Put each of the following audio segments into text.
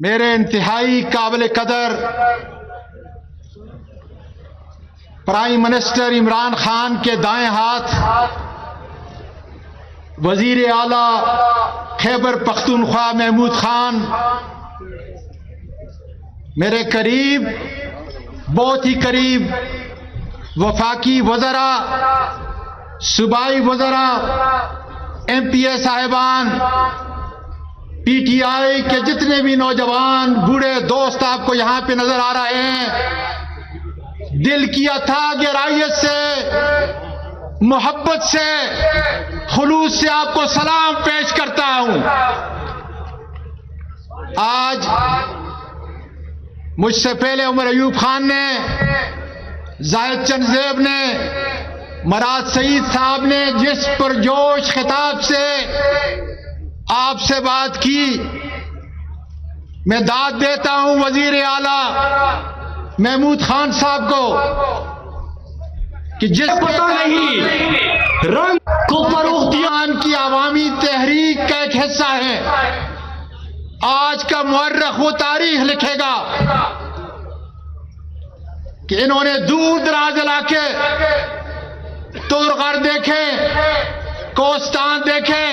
میرے انتہائی قابل قدر پرائم منسٹر عمران خان کے دائیں ہاتھ وزیر اعلیٰ خیبر پختونخوا محمود خان، میرے قریب، بہت ہی قریب وفاقی وزراء، صوبائی وزراء، ایم پی اے صاحبان، پی ٹی آئی کے جتنے بھی نوجوان بوڑھے دوست آپ کو یہاں پہ نظر آ رہے ہیں، دل کی اتھاہ گہرائیت سے، محبت سے، خلوص سے آپ کو سلام پیش کرتا ہوں۔ آج مجھ سے پہلے عمر ایوب خان نے، زاہد چند زیب نے، مراد سعید صاحب نے جس پرجوش خطاب سے آپ سے بات کی، میں داد دیتا ہوں وزیر اعلیٰ محمود خان صاحب کو کہ جس پتہ نہیں رنگ کو فروغ دیا کی عوامی تحریک کا ایک حصہ ہے۔ آج کا مورخ وہ تاریخ لکھے گا کہ انہوں نے دور دراز علاقے، تورغر دیکھیں، کوستان دیکھیں،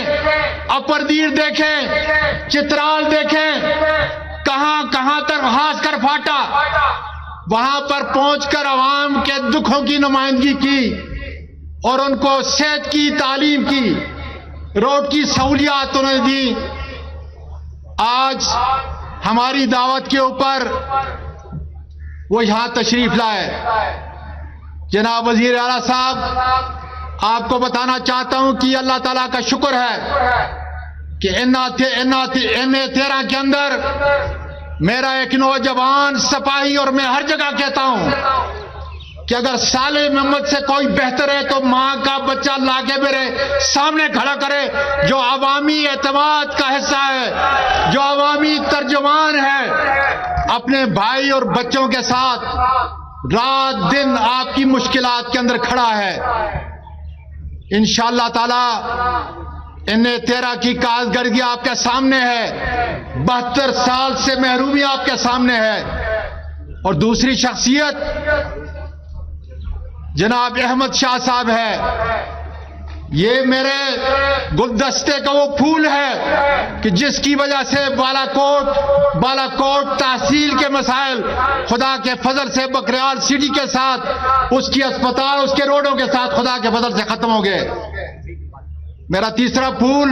اپردیر دیکھیں، چترال دیکھیں، کہاں کہاں تک خاص کر پھاٹا، وہاں پر پہنچ کر عوام کے دکھوں کی نمائندگی کی اور ان کو صحت کی، تعلیم کی، روڈ کی سہولیات انہوں نے دی۔ آج ہماری دعوت کے اوپر وہ یہاں تشریف لائے۔ جناب وزیر اعلیٰ صاحب، آپ کو بتانا چاہتا ہوں کہ اللہ تعالیٰ کا شکر ہے کہ ان13 کے اندر میرا ایک نوجوان سپاہی، اور میں ہر جگہ کہتا ہوں کہ اگر صالح محمد سے کوئی بہتر ہے تو ماں کا بچہ لا کے میرے سامنے کھڑا کرے، جو عوامی اعتماد کا حصہ ہے، جو عوامی ترجمان ہے، اپنے بھائی اور بچوں کے ساتھ رات دن آپ کی مشکلات کے اندر کھڑا ہے۔ انشاءاللہ تعالی ان13 کی کارکردگی آپ کے سامنے ہے، 72 سال سے محرومی آپ کے سامنے ہے۔ اور دوسری شخصیت جناب احمد شاہ صاحب ہے۔ یہ میرے گلدستے کا وہ پھول ہے کہ جس کی وجہ سے بالا کوٹ تحصیل کے مسائل خدا کے فضل سے بکریال سٹی کے ساتھ، اس کی اسپتال، اس کے روڈوں کے ساتھ خدا کے فضل سے ختم ہو گئے۔ میرا تیسرا پھول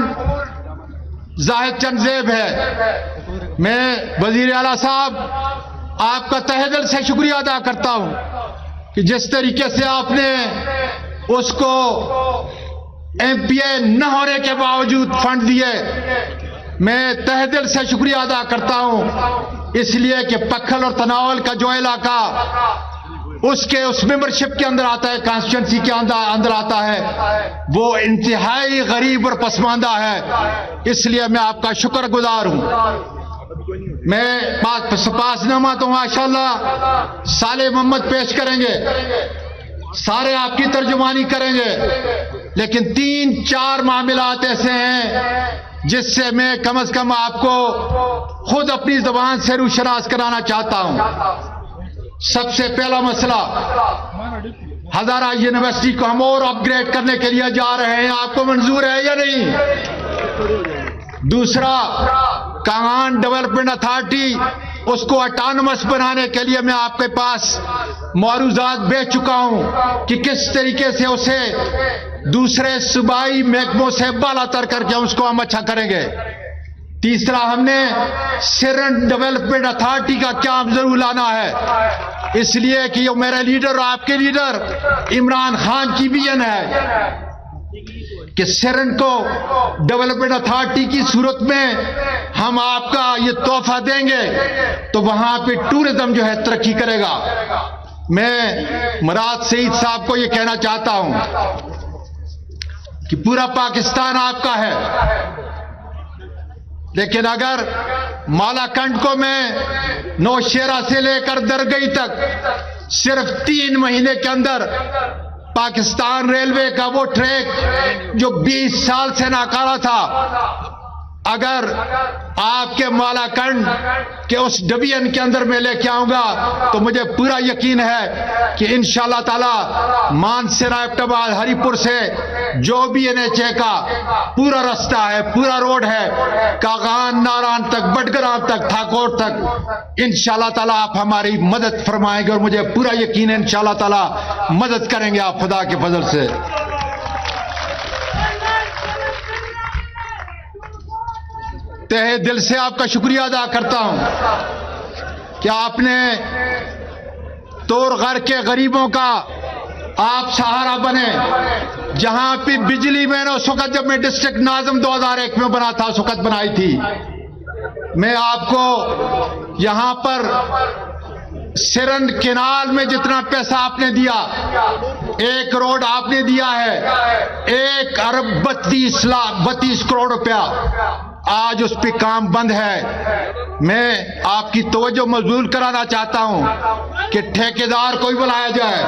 زاہد چند زیب ہے۔ میں وزیر اعلیٰ صاحب آپ کا تہہ دل سے شکریہ ادا کرتا ہوں کہ جس طریقے سے آپ نے اس کو ایم پی اے نہ ہونے کے باوجود فنڈ دیے، میں تہہ دل سے شکریہ ادا کرتا ہوں، اس لیے کہ پکھل اور تناول کا جو علاقہ اس ممبرشپ کے اندر آتا ہے، کانسٹیچوئنسی کے اندر آتا ہے، وہ انتہائی غریب اور پسماندہ ہے۔ اس لیے میں آپ کا شکر گزار ہوں۔ میں سپاسنامہ تو ماشاءاللہ صالح محمد پیش کریں گے، سارے آپ کی ترجمانی کریں گے، لیکن 3-4 معاملات ایسے ہیں جس سے میں کم از کم آپ کو خود اپنی زبان سے روشناس کرانا چاہتا ہوں۔ سب سے پہلا مسئلہ، ہزارہ یونیورسٹی کو ہم اور اپ گریڈ کرنے کے لیے جا رہے ہیں، آپ کو منظور ہے یا نہیں؟ دوسرا، کانگان ڈیولپمنٹ اتھارٹی، اس کو اٹانومس بنانے کے لیے میں آپ کے پاس معروضات بھیج چکا ہوں کہ کس طریقے سے اسے دوسرے صوبائی محکموں سے بالا تر کر کے اس کو ہم اچھا کریں گے۔ تیسرا، ہم نے سرن ڈیولپمنٹ اتھارٹی کا کیا ضرور لانا ہے، اس لیے کہ یہ میرے لیڈر اور آپ کے لیڈر عمران خان کی ویژن ہے کہ سرن کو ڈیولپمنٹ اتھارٹی کی صورت میں ہم آپ کا یہ تحفہ دیں گے تو وہاں پہ ٹورزم جو ہے ترقی کرے گا۔ میں مراد سعید صاحب کو یہ کہنا چاہتا ہوں کہ پورا پاکستان آپ کا ہے، لیکن اگر مالا کنڈ کو میں نوشیرہ سے لے کر درگئی تک صرف 3 مہینے کے اندر پاکستان ریلوے کا وہ ٹریک جو 20 سال سے ناکارہ تھا، اگر آپ کے مالاکنڈ کے اس ڈویژن کے اندر میں لے کے آؤں گا تو مجھے پورا یقین ہے کہ انشاءاللہ تعالی مانسیرا ایبٹباد ہری پور سے جو بھی NHA کا پورا راستہ ہے, پورا روڈ ہے, کاغان ناران تک, بٹگرام تک, تھاکوٹ تک, انشاءاللہ تعالی آپ ہماری مدد فرمائیں گے اور مجھے پورا یقین ہے انشاءاللہ تعالی مدد کریں گے آپ خدا کے فضل سے. تہہ دل سے آپ کا شکریہ ادا کرتا ہوں کہ آپ نے تور غر کے غریبوں کا آپ سہارا بنے. جہاں پہ بجلی میں نے اس وقت جب میں ڈسٹرکٹ ناظم 2001 میں بنا تھا اس وقت بنائی تھی. میں آپ کو یہاں پر سرن کینال میں جتنا پیسہ آپ نے دیا, 1 روڈ آپ نے دیا ہے 1 ارب 32 کروڑ روپیہ, آج اس پہ کام بند ہے. میں آپ کی توجہ مبذول کرانا چاہتا ہوں کہ ٹھیکیدار کوئی بلایا جائے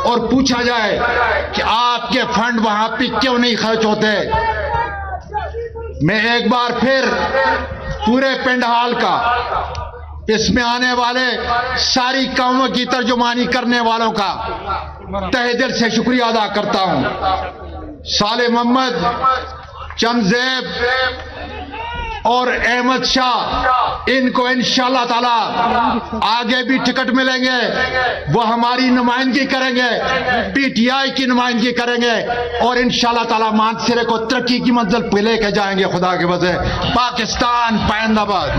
اور پوچھا جائے کہ آپ کے فنڈ وہاں پہ کیوں نہیں خرچ ہوتے. میں ایک بار پھر پورے پنڈہال کا, اس میں آنے والے ساری قوموں کی ترجمانی کرنے والوں کا تہہ دل سے شکریہ ادا کرتا ہوں. صالح محمد, چمزیب اور احمد شاہ, ان کو انشاءاللہ تعالی آگے بھی ٹکٹ ملیں گے, وہ ہماری نمائندگی کریں گے, PTI کی نمائندگی کریں گے اور انشاءاللہ تعالی مانسیرے کو ترقی کی منزل پہ لے کے جائیں گے خدا کے وجہ. پاکستان پائندہ باد.